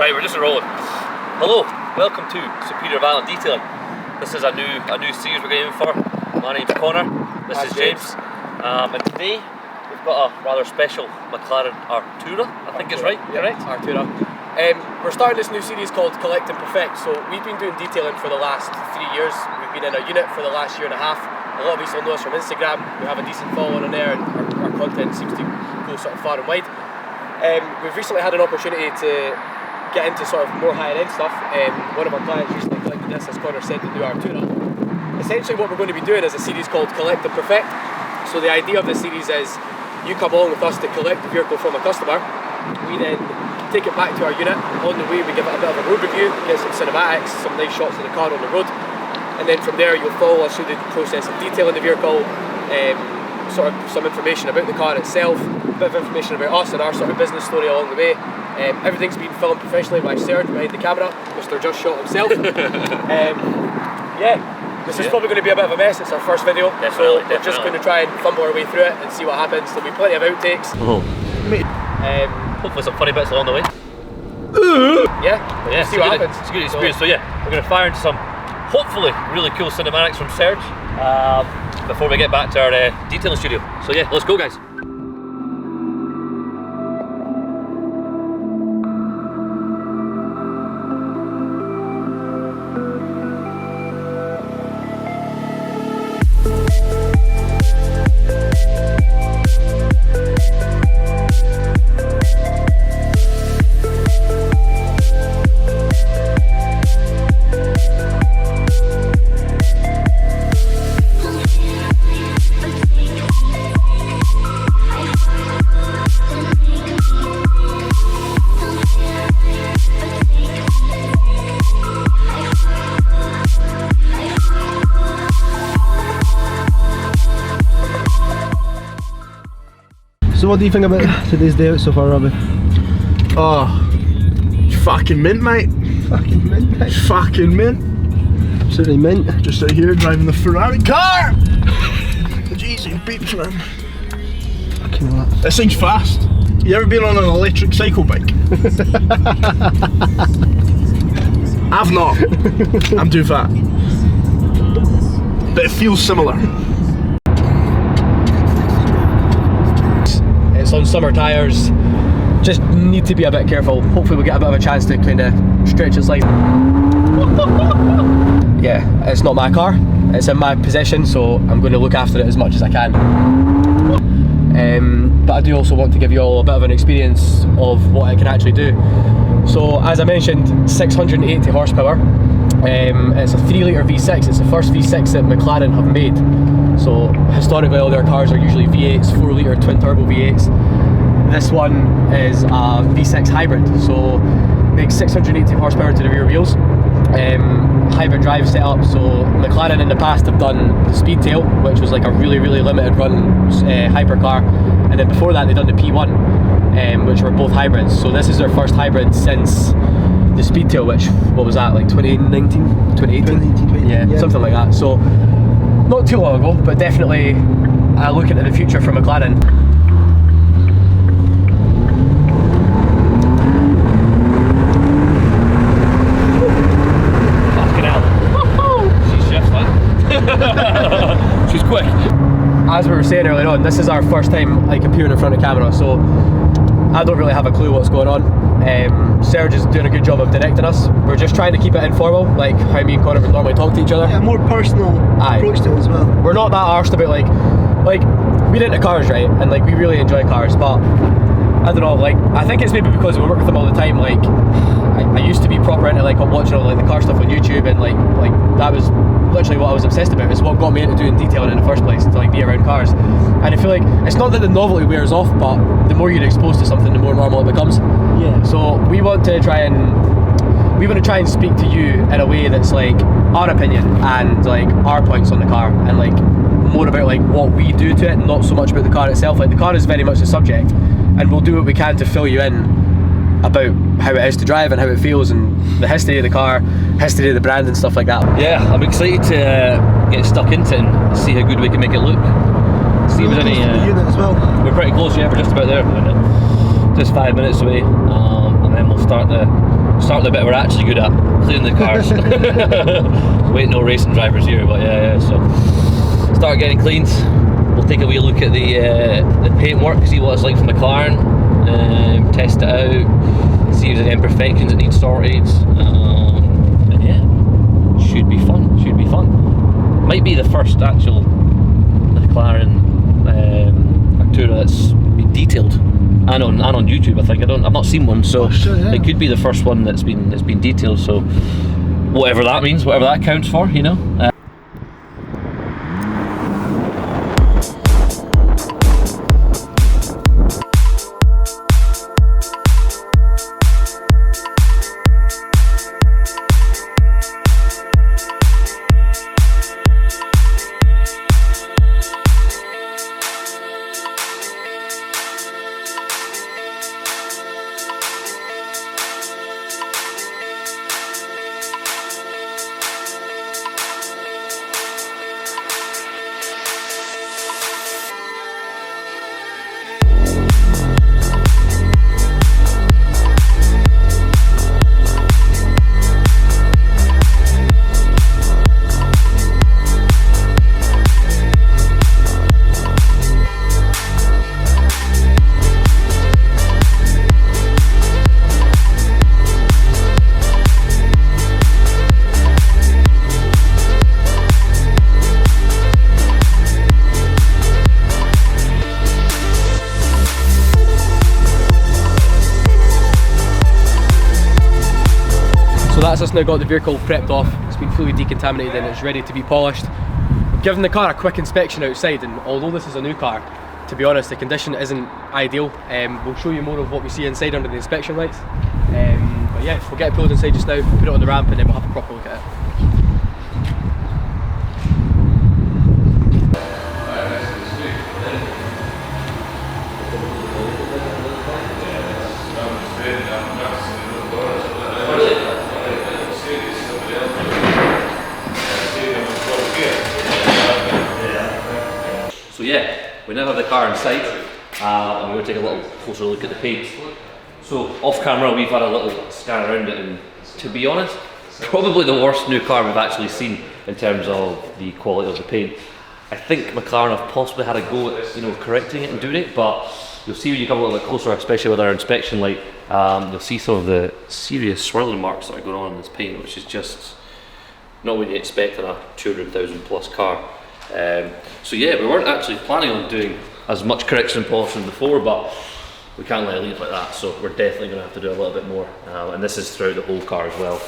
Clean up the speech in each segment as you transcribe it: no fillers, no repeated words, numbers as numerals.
Right, we're just rolling. Hello, welcome to Superior Violent Detailing. This is a new series we're going in for. My name's Connor. This is James. And today we've got a rather special Mclaren Artura. I think it's right. Yeah, correct. Artura. We're starting this new series called Collect and Perfect. So we've been doing detailing for the last 3 years. We've been in a unit for the last year and a half. A lot of you will know us from Instagram. We have a decent following on there, and our content seems to go sort of far and wide. We've recently had an opportunity to get into sort of more higher end stuff. One of our clients recently collected this, as Connor said, the new Artura. Essentially what we're going to be doing is a series called Collect and Perfect. So the idea of this series is you come along with us to collect the vehicle from a customer. We then take it back to our unit. On the way we give it a bit of a road review, get some cinematics, some nice shots of the car on the road. And then from there you'll follow us through the process of detailing the vehicle, sort of some information about the car itself, a bit of information about us and our sort of business story along the way. Everything's been filmed professionally by Serge behind the camera, Mr. Just Shot himself. This is probably going to be a bit of a mess. It's our first video, so we're just going to try and fumble our way through it and see what happens. There'll be plenty of outtakes. Hopefully some funny bits along the way. See what happens. It's a good experience. So yeah, we're going to fire into some hopefully really cool cinematics from Serge before we get back to our detailing studio. So yeah, let's go guys. So what do you think about today's day out so far, Robbie? Oh, fucking mint, mate. Fucking mint, mate. Fucking mint. Absolutely mint. Just out here driving the Ferrari car. Jeez, it beeps, man. Fucking hell. This thing's fast. You ever been on an electric cycle bike? I've not. I'm too fat. But it feels similar. It's on summer tyres, just need to be a bit careful. Hopefully we'll get a bit of a chance to kind of stretch its life. Yeah, it's not my car, it's in my possession, so I'm going to look after it as much as I can. But I do also want to give you all a bit of an experience of what it can actually do. So as I mentioned, 680 horsepower. It's a 3 litre V6, it's the first V6 that Mclaren have made. So historically all their cars are usually V8s, 4 litre twin turbo V8s. This one is a V6 hybrid, so makes 680 horsepower to the rear wheels. Hybrid drive setup, so McLaren in the past have done the Speedtail, which was like a really limited run hypercar, and then before that they've done the P1, which were both hybrids. So this is their first hybrid since the Speedtail, which, what was that, like 2019, 2018? Yeah, something like that. So not too long ago, but definitely look into the future for McLaren. Fucking hell. She shifts, like. She's quick. As we were saying earlier on, this is our first time like appearing in front of camera, so I don't really have a clue what's going on. Serge is doing a good job of directing us. We're just trying to keep it informal, like how me and Connor would normally talk to each other. Yeah, more personal approach to it as well. We're not that arsed about like we're into cars, right? And like we really enjoy cars, but I don't know, like I think it's maybe because we work with them all the time. Like I used to be proper into like watching all like the car stuff on YouTube, and like that was literally what I was obsessed about. It's what got me into doing detailing in the first place, to like be around cars. And I feel like it's not that the novelty wears off, but the more you're exposed to something, the more normal it becomes. Yeah. So we want to try and speak to you in a way that's like our opinion and like our points on the car, and like more about like what we do to it, and not so much about the car itself. Like the car is very much the subject, and we'll do what we can to fill you in about how it is to drive and how it feels, and the history of the car, history of the brand and stuff like that. Yeah, I'm excited to get stuck into it and see how good we can make it look. See if there's any. The unit as well. We're pretty close, yeah. We're just about there at the minute. Just 5 minutes away, and then we'll start the start the bit we're actually good at, cleaning the cars. Wait, no racing drivers here, but yeah, so start getting cleaned. We'll take a wee look at the paintwork, see what it's like from Mclaren, test it out, see if there's any imperfections that need sorted, and yeah, should be fun. Might be the first actual Mclaren Artura that's been detailed, and on YouTube. I think I've not seen one, so it could be the first one that's been detailed. So whatever that means, whatever that counts for, you know. So that's us now got the vehicle prepped off, it's been fully decontaminated and it's ready to be polished. We've given the car a quick inspection outside, and although this is a new car, to be honest the condition isn't ideal. We'll show you more of what we see inside under the inspection lights. But yeah, we'll get it pulled inside just now, put it on the ramp, and then we'll have a proper look at it. So yeah, we now have the car inside, and we're going to take a little closer look at the paint. So off camera we've had a little scan around it, and to be honest, probably the worst new car we've actually seen in terms of the quality of the paint. I think McLaren have possibly had a go at correcting it and doing it, but you'll see when you come a little bit closer, especially with our inspection light, you'll see some of the serious swirling marks that are going on in this paint, which is just not what you expect in a 200,000 plus car. So yeah, we weren't actually planning on doing as much correction and polishing before, but we can't let it leave like that, so we're definitely going to have to do a little bit more, and this is throughout the whole car as well,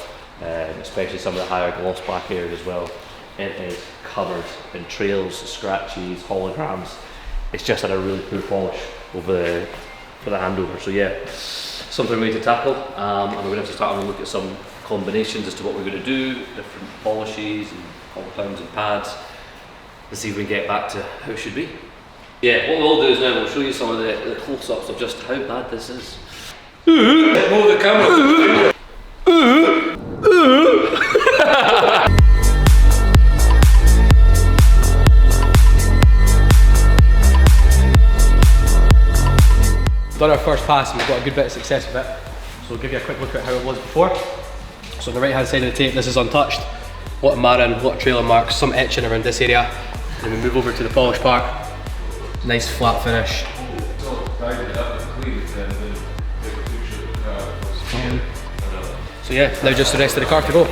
especially some of the higher gloss black areas as well. It is covered in trails, scratches, holograms. It's just had a really poor polish for the handover, so yeah, something we need to tackle, and we're going to have to start having a look at some combinations as to what we're going to do, different polishes and compounds and pads, to see if we can get back to how it should be. Yeah, what we'll do is now we'll show you some of the close-ups of just how bad this is. Move the camera. Done our first pass and we've got a good bit of success with it. So we'll give you a quick look at how it was before. So on the right hand side of the tape, this is untouched. A lot of marring, a lot of trailer marks, some etching around this area. And then we move over to the polish part. Nice flat finish. So yeah, now just the rest of the car to go.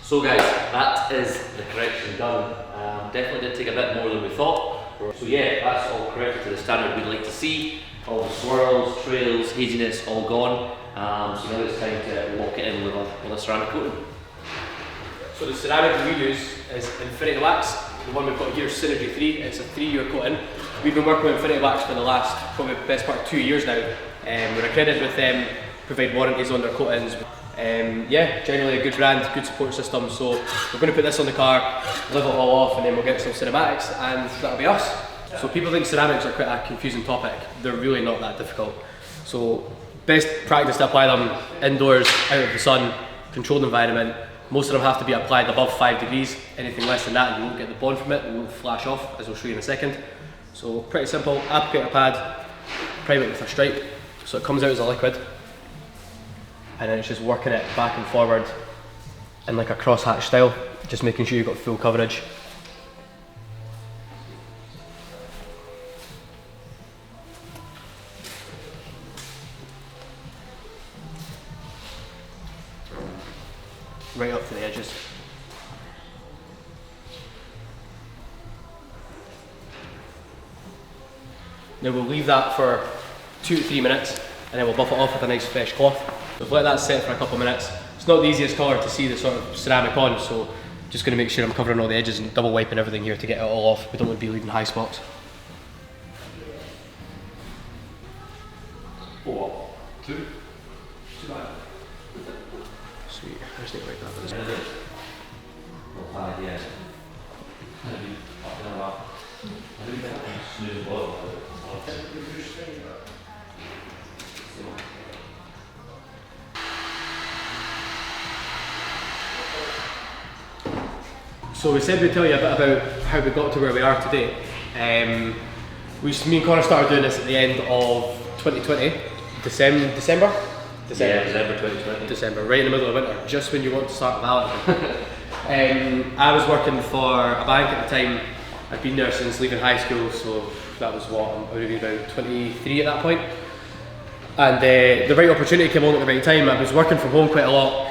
So guys, that is the correction done. Definitely did take a bit more than we thought. So yeah, that's all corrected to the standard we'd like to see. All the swirls, trails, haziness, all gone. So now it's time to lock it in with a ceramic coating. So the ceramic that we use is Infinity Wax. The one we've got here is Synergy 3. It's a 3-year coating. We've been working with Infinity Wax for the last, probably the best part of 2 years now. We're accredited with them, provide warranties on their coatings. Yeah, generally a good brand, good support system. So we're going to put this on the car, live it all off, and then we'll get some cinematics, and that'll be us. So people think ceramics are quite a confusing topic. They're really not that difficult. So best practice to apply them indoors, out of the sun, controlled environment. Most of them have to be applied above 5 degrees. Anything less than that, you won't get the bond from it, it won't flash off, as I'll show you in a second. So pretty simple, applicator pad, prime it with a stripe. So it comes out as a liquid, and then it's just working it back and forward in like a crosshatch style, just making sure you've got full coverage. Right up to the edges. Now we'll leave that for 2 to 3 minutes, and then we'll buff it off with a nice fresh cloth. We've let that set for a couple of minutes. It's not the easiest colour to see the sort of ceramic on, so just going to make sure I'm covering all the edges and double wiping everything here to get it all off. We don't want to be leaving high spots. Oh, 2. Sweet, I just need to wipe that with this. So we said we'd tell you a bit about how we got to where we are today. Me and Connor started doing this at the end of 2020, December? Yeah, December 2020. December, right in the middle of winter, just when you want to start valeting. I was working for a bank at the time. I'd been there since leaving high school, so that was what, I would have been about 23 at that point. And the right opportunity came along at the right time. I was working from home quite a lot,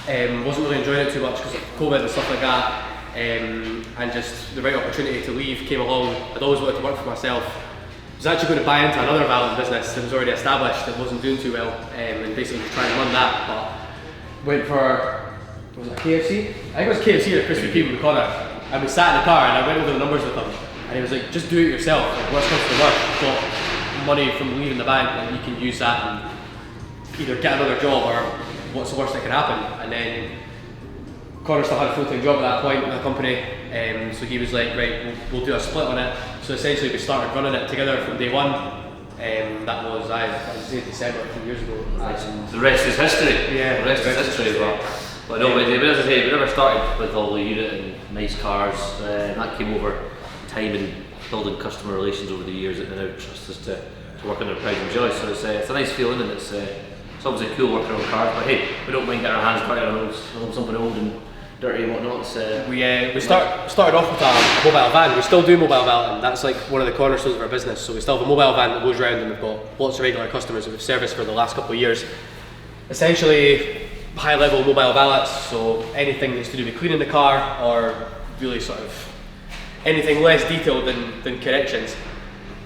wasn't really enjoying it too much because of COVID and stuff like that. And just the right opportunity to leave came along. I'd always wanted to work for myself. I was actually going to buy into another valeting business that was already established that wasn't doing too well, and basically just try and run that. But went for, was it KFC? I think it was KFC or Krispy Kreme with Connor. And we sat in the car and I went over the numbers with him, and he was like, just do it yourself. Like, worst comes to worst, you've got money from leaving the bank, and you can use that and either get another job or what's the worst that can happen. And then Connor still had a full-time job at that point in the company, so he was like, right, we'll do a split on it. So essentially we started running it together from day one. That was, I say December, 2 years ago. The rest is history. Yeah, the rest is history as well. But no, as I say, we never started with all the unit and nice cars. That came over time and building customer relations over the years that they now trust us to work on their pride and joy. So it's a nice feeling, and it's obviously cool working on cars. But hey, we don't mind getting our hands dirty on something old and dirty and whatnot. We started off with a mobile van. We still do mobile valeting. That's like one of the cornerstones of our business. So we still have a mobile van that goes around, and we've got lots of regular customers that we've serviced for the last couple of years. Essentially, high level mobile valets, so anything that's to do with cleaning the car or really sort of anything less detailed than corrections.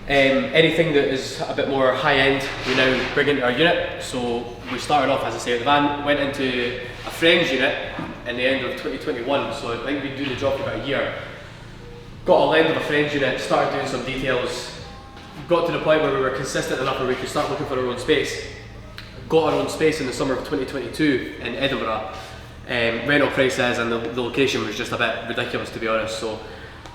Anything that is a bit more high end, we now bring into our unit. So we started off, as I say, with the van, went into a friend's unit in the end of 2021, so I think we'd been doing the job for about a year. Got a lend of a friend's unit, started doing some details, got to the point where we were consistent enough where we could start looking for our own space. Got our own space in the summer of 2022 in Edinburgh. Rental prices and the location was just a bit ridiculous, to be honest, so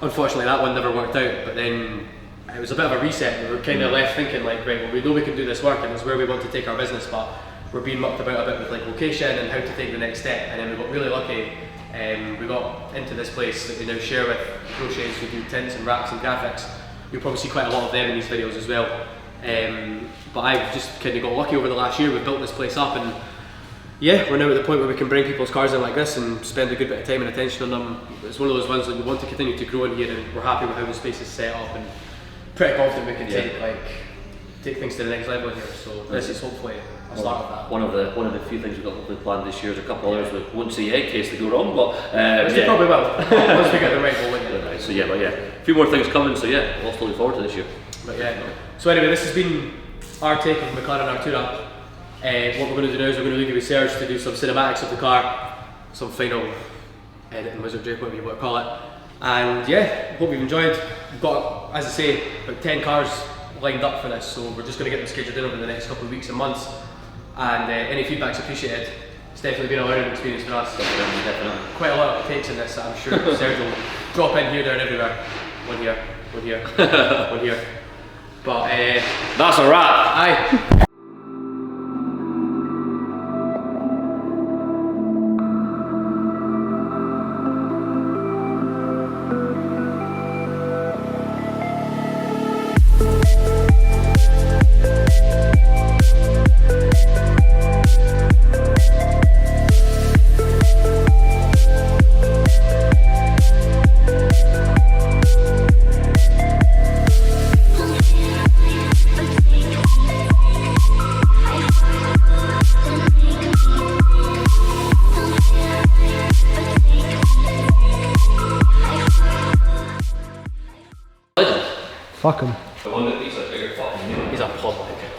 unfortunately that one never worked out. But then it was a bit of a reset. We were kind of left thinking like, right, well, we know we can do this work and it's where we want to take our business, but we're being mucked about a bit with like location and how to take the next step. And then we got really lucky. We got into this place that we now share with crochets who do tints and wraps and graphics. You'll probably see quite a lot of them in these videos as well. But I've just kind of got lucky over the last year. We've built this place up, and yeah, we're now at the point where we can bring people's cars in like this and spend a good bit of time and attention on them. It's one of those ones that we want to continue to grow in here, and we're happy with how the space is set up, and pretty confident we can take things to the next level here. So this is hopefully a start of that. One of the few things we've got hopefully planned this year. There's a couple others we won't say yet in case they go wrong, but they probably will. Once we get them right, we'll win it. Right, so yeah, a few more things coming. So yeah, lots to look forward to this year. But yeah. So anyway, this has been our take of Mclaren Artura. What we're going to do now is we're going to leave you with Serge to do some cinematics of the car, some final editing wizardry, whatever you want to call it. And yeah, hope you've enjoyed. We've got, as I say, about 10 cars lined up for this, so we're just going to get them scheduled in over the next couple of weeks and months. And any feedback's appreciated. It's definitely been a learning experience for us. Definitely. Quite a lot of takes in this, I'm sure Serge will drop in here, there and everywhere. One here, one here, one here. But That's a wrap. aye. Fuck him. The one that thinks a bigger fucking He's a plum.